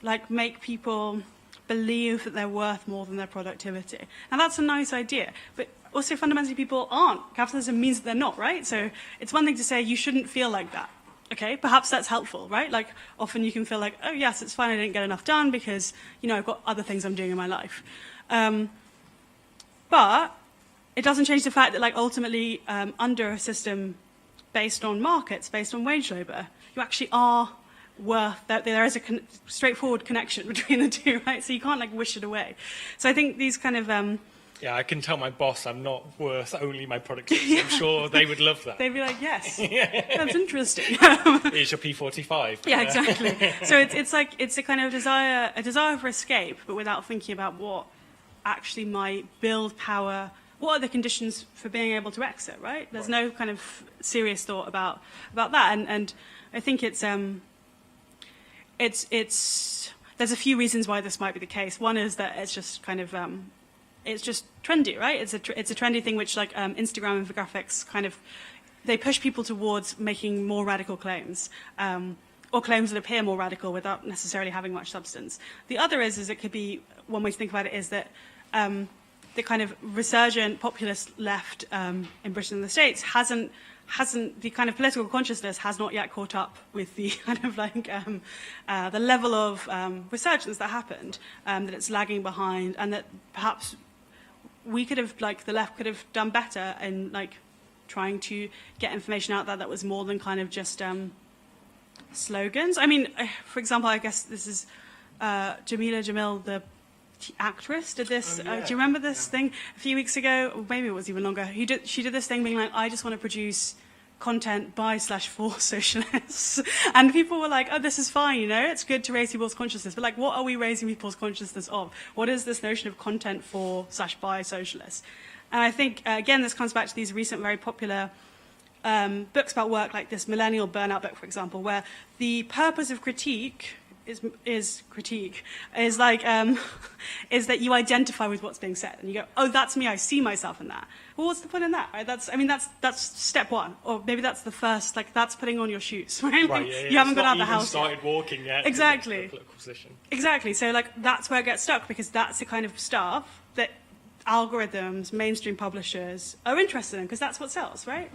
like make people believe that they're worth more than their productivity. And that's a nice idea, but also fundamentally people aren't. Capitalism means that they're not, right? So it's one thing to say you shouldn't feel like that. Okay, perhaps that's helpful, right? Like often you can feel like, oh yes, it's fine, I didn't get enough done because, I've got other things I'm doing in my life. But it doesn't change the fact that, like, ultimately, under a system based on markets, based on wage labour, you actually are worth that. There is a straightforward connection between the two, right? So you can't like wish it away. So I think these kind of yeah, I can tell my boss I'm not worth only my productivity. I'm sure they would love that. They'd be like, yes, that's interesting. Here's your P45. Yeah, exactly. So it's like it's a kind of desire for escape, but without thinking about what actually might build power. What are the conditions for being able to exit, right? There's no kind of serious thought about that. And I think it's there's a few reasons why this might be the case. One is that it's just kind of it's just trendy, right? It's a trendy thing which like Instagram infographics kind of, they push people towards making more radical claims. Or claims that appear more radical without necessarily having much substance. The other is it could be, one way to think about it is that the kind of resurgent populist left in Britain and the States hasn't, the kind of political consciousness has not yet caught up with the kind of like the level of resurgence that happened, that it's lagging behind, and that perhaps we could have, like the left could have done better in like trying to get information out there that was more than kind of just slogans. I mean, for example, I guess this is Jamila Jamil, the actress, did this. Do you remember this thing a few weeks ago? Or maybe it was even longer. She did this thing being like, I just want to produce content by/for socialists. And people were like, oh, this is fine, you know, it's good to raise people's consciousness. But like, what are we raising people's consciousness of? What is this notion of content for/by socialists? And I think, again, this comes back to these recent very popular books about work, like this Millennial Burnout book, for example, where the purpose of critique is like is that you identify with what's being said and you go, oh, that's me, I see myself in that. Well, what's the point in that? Right? That's step one, or maybe that's the first. Like, that's putting on your shoes, right? Right, yeah, yeah. You haven't got out of the even house started walking yet. Exactly. The political position. Exactly. So like that's where it gets stuck, because that's the kind of stuff that algorithms, mainstream publishers are interested in, because that's what sells, right?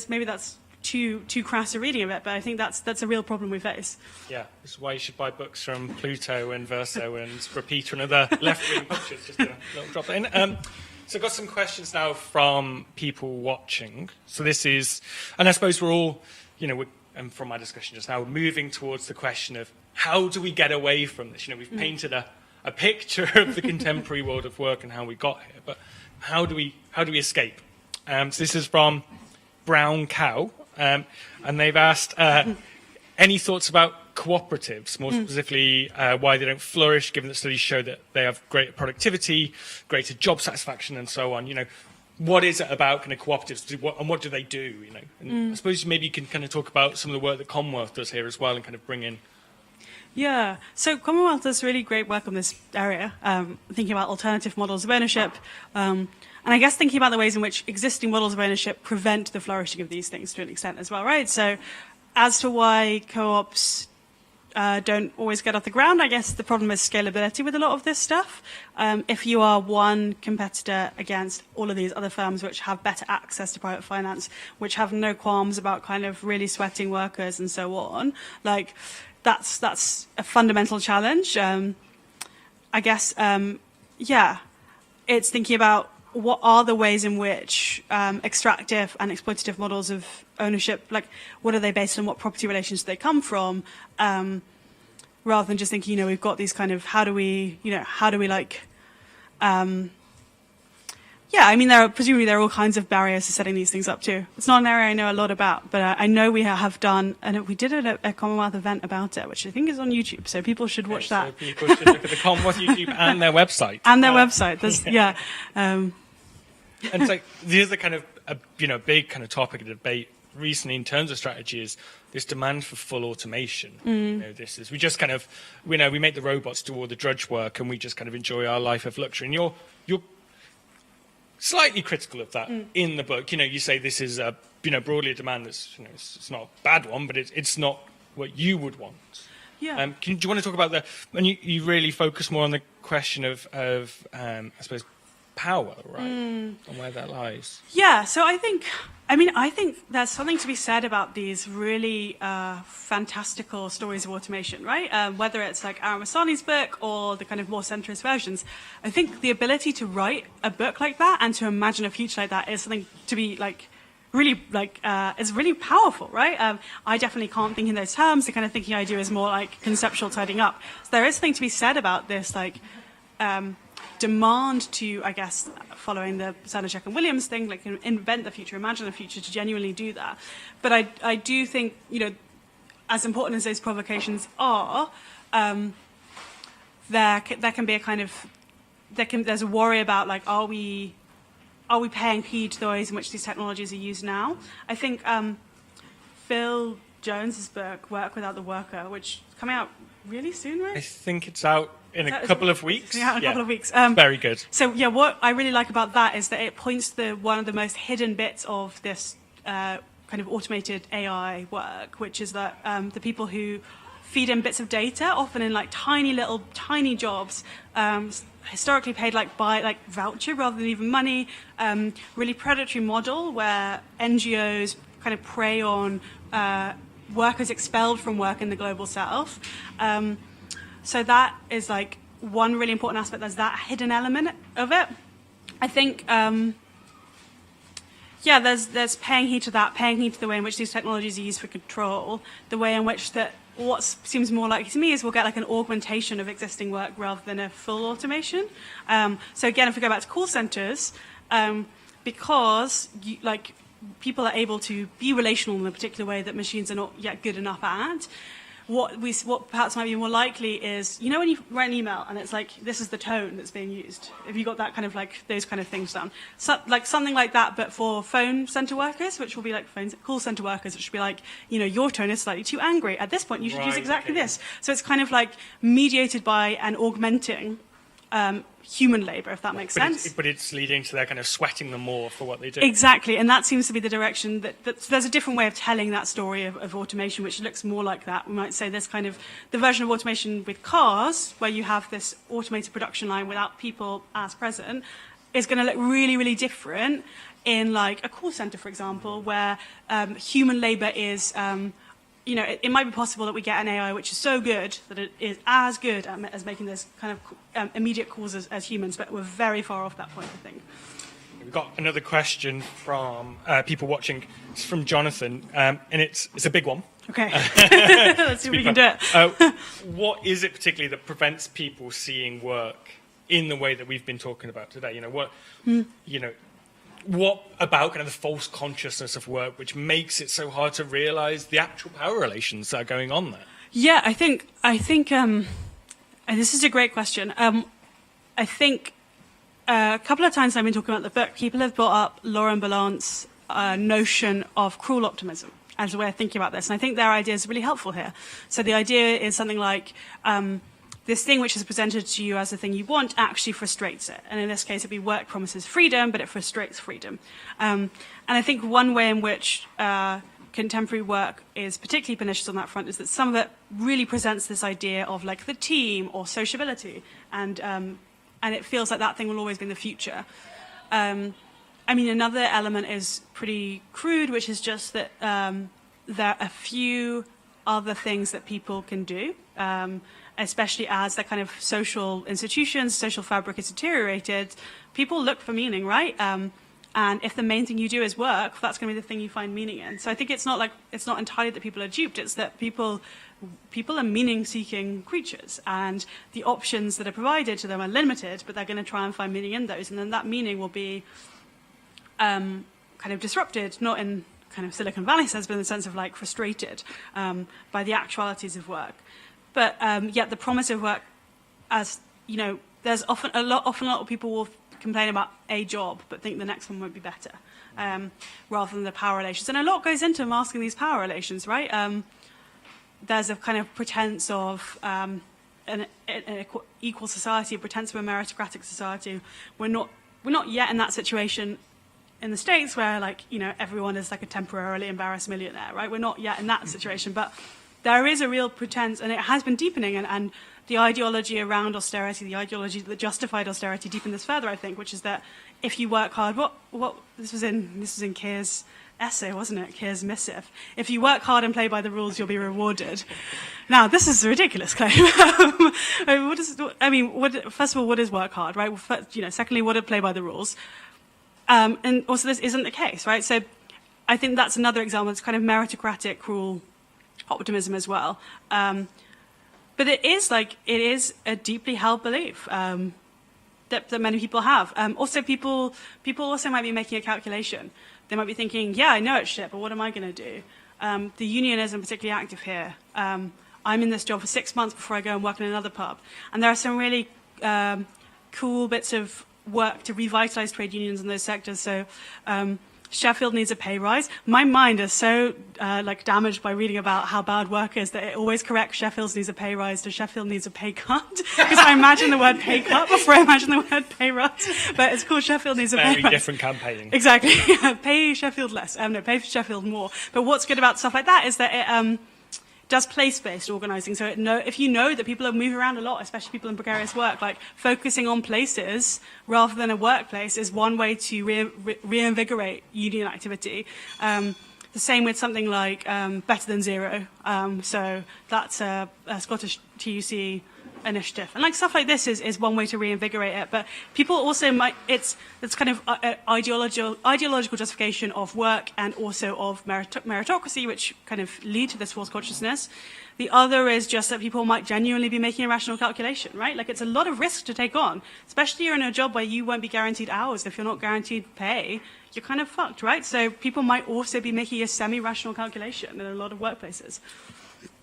Maybe that's too crass a reading of it, but I think that's a real problem we face. Yeah, this is why you should buy books from Pluto and Verso and Repeater and other left-wing publishers. Just a little drop in. So I've got some questions now from people watching. So this is, and I suppose we're all, you know, and from my discussion just now, we're moving towards the question of how do we get away from this? You know, we've painted a picture of the contemporary world of work and how we got here, but how do we escape? So this is from Brown Cow. And they've asked any thoughts about cooperatives, more specifically why they don't flourish, given that studies show that they have greater productivity, greater job satisfaction, and so on. You know, what is it about kind of cooperatives, and what do they do? You know, and I suppose maybe you can kind of talk about some of the work that Commonwealth does here as well, and kind of bring in. Yeah, so Commonwealth does really great work on this area, thinking about alternative models of ownership. And I guess thinking about the ways in which existing models of ownership prevent the flourishing of these things to an extent as well, right? So as to why co-ops don't always get off the ground, I guess the problem is scalability with a lot of this stuff. If you are one competitor against all of these other firms which have better access to private finance, which have no qualms about kind of really sweating workers and so on, like that's a fundamental challenge. I guess, yeah, it's thinking about what are the ways in which extractive and exploitative models of ownership, like what are they based on, what property relations do they come from, rather than just thinking, you know, we've got these kind of, how do we like, yeah, I mean, presumably there are all kinds of barriers to setting these things up too. It's not an area I know a lot about, but I know we have done, and we did a Commonwealth event about it, which I think is on YouTube, so people should watch that. So people should look at the Commonwealth YouTube and their website. And their website, there's, yeah. And so the other kind of, big kind of topic of debate recently in terms of strategy is this demand for full automation. You know, this is, we just kind of, we make the robots do all the drudge work and we just kind of enjoy our life of luxury. And you're slightly critical of that in the book. You know, you say this is broadly a demand that's, it's not a bad one, but it's not what you would want. Yeah. Do you want to talk about and you really focus more on the question of I suppose, power, right? And where that lies. Yeah, so I think there's something to be said about these really fantastical stories of automation, right? Whether it's like Aaron Masani's book or the kind of more centrist versions. I think the ability to write a book like that and to imagine a future like that is something to be like really is really powerful, right? I definitely can't think in those terms. The kind of thinking I do is more like conceptual tidying up. So there is something to be said about this, like demand to, I guess, following the Sandacek and Williams thing, like invent the future, imagine the future, to genuinely do that. But I do think, as important as those provocations are, there can be a kind of, there's a worry about, like, are we paying heed to the ways in which these technologies are used now? I think Phil Jones's book, Work Without the Worker, which is coming out really soon, right? I think it's out in a couple of weeks. Yeah, a couple of weeks. Very good. So, yeah, what I really like about that is that it points to one of the most hidden bits of this kind of automated AI work, which is that the people who feed in bits of data, often in like tiny jobs, historically paid by voucher rather than even money, really predatory model where NGOs kind of prey on workers expelled from work in the global south. So that is like one really important aspect. There's that hidden element of it. I think, there's paying heed to that, paying heed to the way in which these technologies are used for control, the way in which what seems more likely to me is we'll get like an augmentation of existing work rather than a full automation. So again, if we go back to call centers, because people are able to be relational in a particular way that machines are not yet good enough at. What perhaps might be more likely is, you know, when you write an email and it's like, this is the tone that's being used. Have you got that kind of like, those kind of things done? So, like something like that, but for phone center workers, which will be like call center workers, which should be like, you know, your tone is slightly too angry. At this point, you should use exactly this. So it's kind of like mediated by and augmenting human labor, if that makes sense. But it's leading to their kind of sweating them more for what they do. Exactly, and that seems to be the direction that there's a different way of telling that story of automation, which looks more like that. We might say there's kind of the version of automation with cars, where you have this automated production line without people as present, is going to look really, really different in like a call center, for example, where human labor is you know, it might be possible that we get an AI which is so good that it is as good as making this kind of immediate calls as humans, but we're very far off that point, I think. We've got another question from people watching. It's from Jonathan, and it's a big one. Okay, let's see if we can do it. What is it particularly that prevents people seeing work in the way that we've been talking about today? You know, what about kind of the false consciousness of work which makes it so hard to realize the actual power relations that are going on there? Yeah, I think and this is a great question. I think a couple of times I've been talking about the book, people have brought up Laurent Ballant's notion of cruel optimism as a way of thinking about this. And I think their idea is really helpful here. So the idea is something like, this thing which is presented to you as the thing you want actually frustrates it. And in this case, it'd be work promises freedom, but it frustrates freedom. And I think one way in which contemporary work is particularly pernicious on that front is that some of it really presents this idea of like the team or sociability. And it feels like that thing will always be in the future. I mean, another element is pretty crude, which is just that there are a few other things that people can do, especially as the kind of social institutions, social fabric is deteriorated. People look for meaning, right? And if the main thing you do is work, that's going to be the thing you find meaning in. So I think it's not entirely that people are duped. It's that people are meaning-seeking creatures, and the options that are provided to them are limited, but they're going to try and find meaning in those. And then that meaning will be kind of disrupted, not in kind of Silicon Valley sense, but in the sense of like frustrated by the actualities of work. But yet the promise of work, as you know, there's often a lot of people will complain about a job, but think the next one won't be better, rather than the power relations. And a lot goes into masking these power relations, right? There's a kind of pretense of an equal society, a pretense of a meritocratic society. We're not yet in that situation in the States where, like, you know, everyone is like a temporarily embarrassed millionaire, right? We're not yet in that situation, but there is a real pretense, and it has been deepening, and the ideology around austerity, the ideology that justified austerity, deepened this further, I think, which is that if you work hard, this was in Keir's essay, wasn't it? Keir's missive. If you work hard and play by the rules, you'll be rewarded. Now, this is a ridiculous claim. First of all, what is work hard, right? Well, secondly, what is play by the rules? And also, this isn't the case, right? So I think that's another example. It's kind of meritocratic, cruel optimism as well. But it is a deeply held belief that many people have. Also, people also might be making a calculation. They might be thinking, yeah, I know it's shit, but what am I going to do? The union isn't particularly active here. I'm in this job for 6 months before I go and work in another pub. And there are some really cool bits of work to revitalize trade unions in those sectors. So Sheffield needs a pay rise. My mind is so damaged by reading about how bad work is that it always corrects Sheffield needs a pay rise to Sheffield needs a pay cut. Because I imagine the word pay cut before I imagine the word pay rise. But it's called Sheffield needs a pay rise. Very different campaigning. Exactly. Pay Sheffield less. No, pay Sheffield more. But what's good about stuff like that is that it does place-based organising. So if you know that people are moving around a lot, especially people in precarious work, like focusing on places rather than a workplace is one way to reinvigorate union activity. The same with something like Better Than Zero. So that's a Scottish TUC initiative. And like stuff like this is one way to reinvigorate it. But people also might, it's kind of ideological justification of work and also of meritocracy, which kind of lead to this false consciousness. The other is just that people might genuinely be making a rational calculation, right? Like it's a lot of risk to take on, especially you're in a job where you won't be guaranteed hours. If you're not guaranteed pay, you're kind of fucked, right? So people might also be making a semi-rational calculation in a lot of workplaces.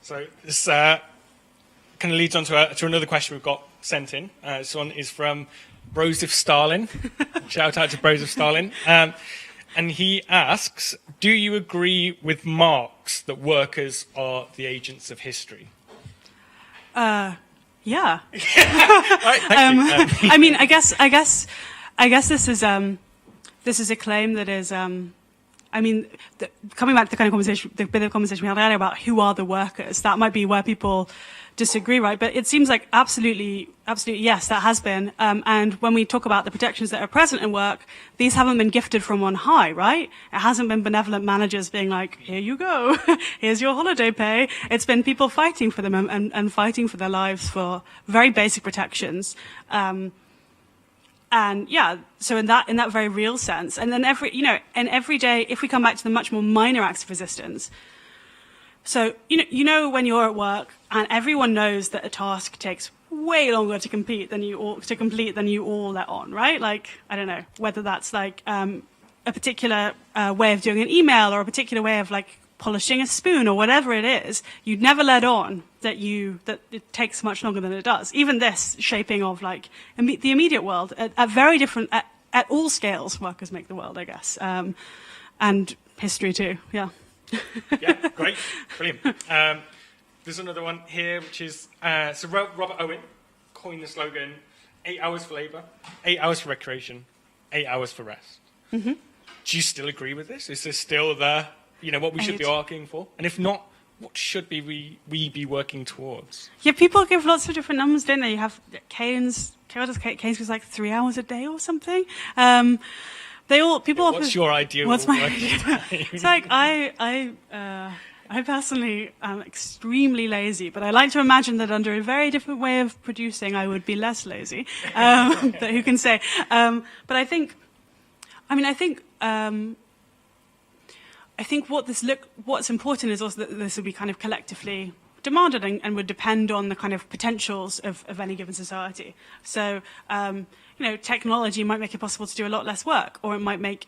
So this kind of leads on to another question we've got sent in. This one is from Broseph Stalin. Shout out to Broseph Stalin. And he asks, do you agree with Marx that workers are the agents of history? Yeah. Right, thank you. I mean, I guess this is a claim that is, I mean, coming back to the kind of conversation, the bit of conversation we had earlier about who are the workers, that might be where people disagree, right? But it seems like absolutely yes, that has been. And when we talk about the protections that are present in work, these haven't been gifted from on high, right? It hasn't been benevolent managers being like, here you go, here's your holiday pay. It's been people fighting for them and fighting for their lives for very basic protections. And yeah, so in that very real sense, and then every day, if we come back to the much more minor acts of resistance, so you know when you're at work and everyone knows that a task takes way longer to complete than you all let on, right? Like I don't know whether that's like a particular way of doing an email or a particular way of like polishing a spoon or whatever it is, you'd never let on that it takes much longer than it does. Even this shaping of like the immediate world at very different, at all scales, workers make the world, I guess. And history too, yeah. Yeah, great, brilliant. There's another one here, which is, so Robert Owen coined the slogan, 8 hours for labour, 8 hours for recreation, 8 hours for rest. Mm-hmm. Do you still agree with this? Is this still what we should be arguing for? And if not, what should we be working towards? Yeah, people give lots of different numbers, don't they? You have Keynes was like 3 hours a day or something. What's your ideal working time? It's like I personally am extremely lazy, but I like to imagine that under a very different way of producing, I would be less lazy. But who can say? But I think what's important is also that this will be kind of collectively demanded and would depend on the kind of potentials of any given society. So, technology might make it possible to do a lot less work, or it might make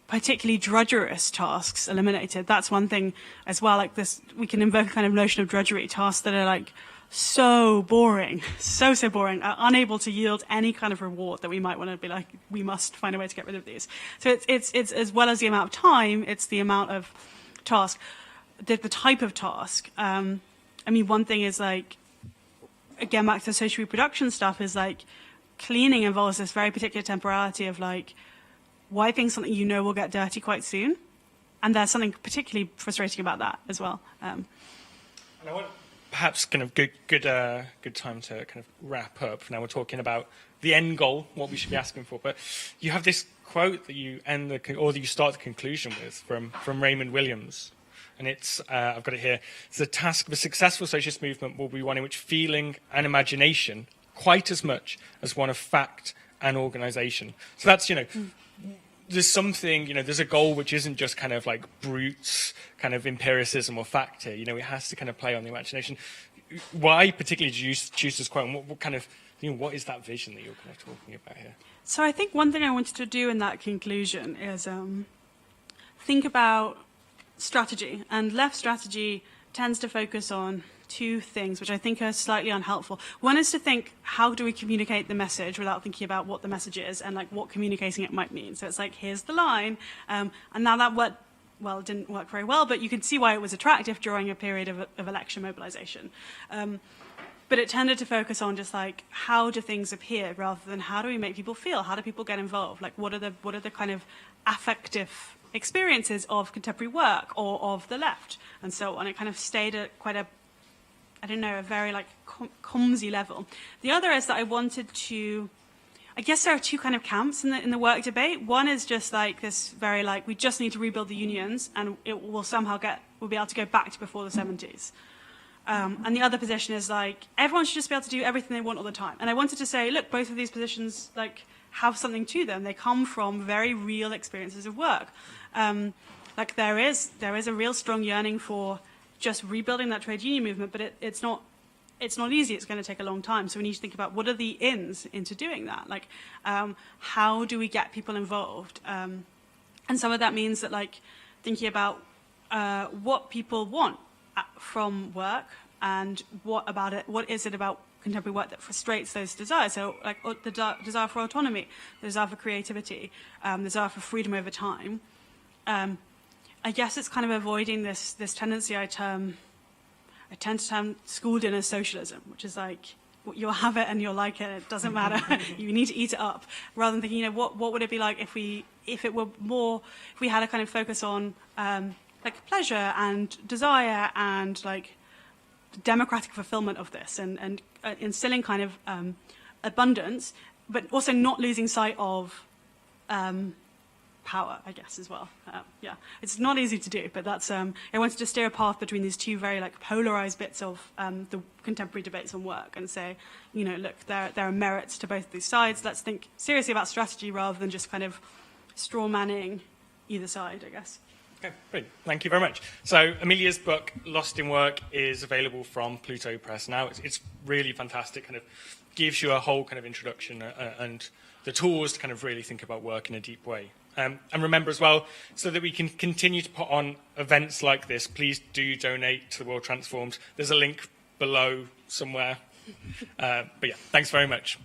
particularly drudgerous tasks eliminated. That's one thing as well. Like this, we can invoke a kind of notion of drudgery, tasks that are like so boring, so boring, are unable to yield any kind of reward that we might want to be like, we must find a way to get rid of these. So it's as well as the amount of time, it's the amount of task, the type of task. One thing is like, again, back to the social reproduction stuff, is like cleaning involves this very particular temporality of like wiping something will get dirty quite soon. And there's something particularly frustrating about that as well. And I want perhaps kind of good time to kind of wrap up. Now we're talking about the end goal, what we should be asking for. But you have this quote that you you start the conclusion with from Raymond Williams. And it's, I've got it here, the task of a successful socialist movement will be one in which feeling and imagination, quite as much as one of fact and organisation. So that's, there's something, there's a goal which isn't just kind of like brute kind of empiricism or fact here. It has to kind of play on the imagination. Why particularly do you choose this quote? And what kind of, what is that vision that you're kind of talking about here? So I think one thing I wanted to do in that conclusion is think about strategy. And left strategy tends to focus on two things, which I think are slightly unhelpful. One is to think, how do we communicate the message without thinking about what the message is and like what communicating it might mean. So it's like, here's the line. And now that it didn't work very well, but you can see why it was attractive during a period of election mobilization. But it tended to focus on just like, how do things appear rather than how do we make people feel? How do people get involved? Like, what are the kind of affective experiences of contemporary work or of the left and so on? It kind of stayed at quite a very like comsy level. The other is that I wanted to, I guess there are two kind of camps in the work debate. One is just like this very like, we just need to rebuild the unions and it will somehow we'll be able to go back to before the 70s. And the other position is like, everyone should just be able to do everything they want all the time. And I wanted to say, look, both of these positions like have something to them. They come from very real experiences of work. Like there is a real strong yearning for just rebuilding that trade union movement, but it's not easy. It's going to take a long time. So we need to think about what are the ins into doing that. Like, how do we get people involved? And some of that means that like thinking about what people want from work and what is it about contemporary work that frustrates those desires. So like the desire for autonomy, the desire for creativity, the desire for freedom over time. I guess it's kind of avoiding this tendency I tend to term school dinner socialism, which is like, you'll have it and you'll like it, it doesn't matter, you need to eat it up, rather than thinking, what would it be like if we had a kind of focus on like pleasure and desire and like democratic fulfillment of this and instilling kind of abundance, but also not losing sight of power, I guess, as well. Yeah, it's not easy to do, but that's I wanted to steer a path between these two very like polarized bits of the contemporary debates on work and say, look, there are merits to both of these sides. Let's think seriously about strategy rather than just kind of straw manning either side, I guess. Okay, great. Thank you very much. So Amelia's book, Lost in Work, is available from Pluto Press now. It's really fantastic, kind of gives you a whole kind of introduction and the tools to kind of really think about work in a deep way. And remember as well, so that we can continue to put on events like this, please do donate to The World Transformed. There's a link below somewhere. But yeah, thanks very much.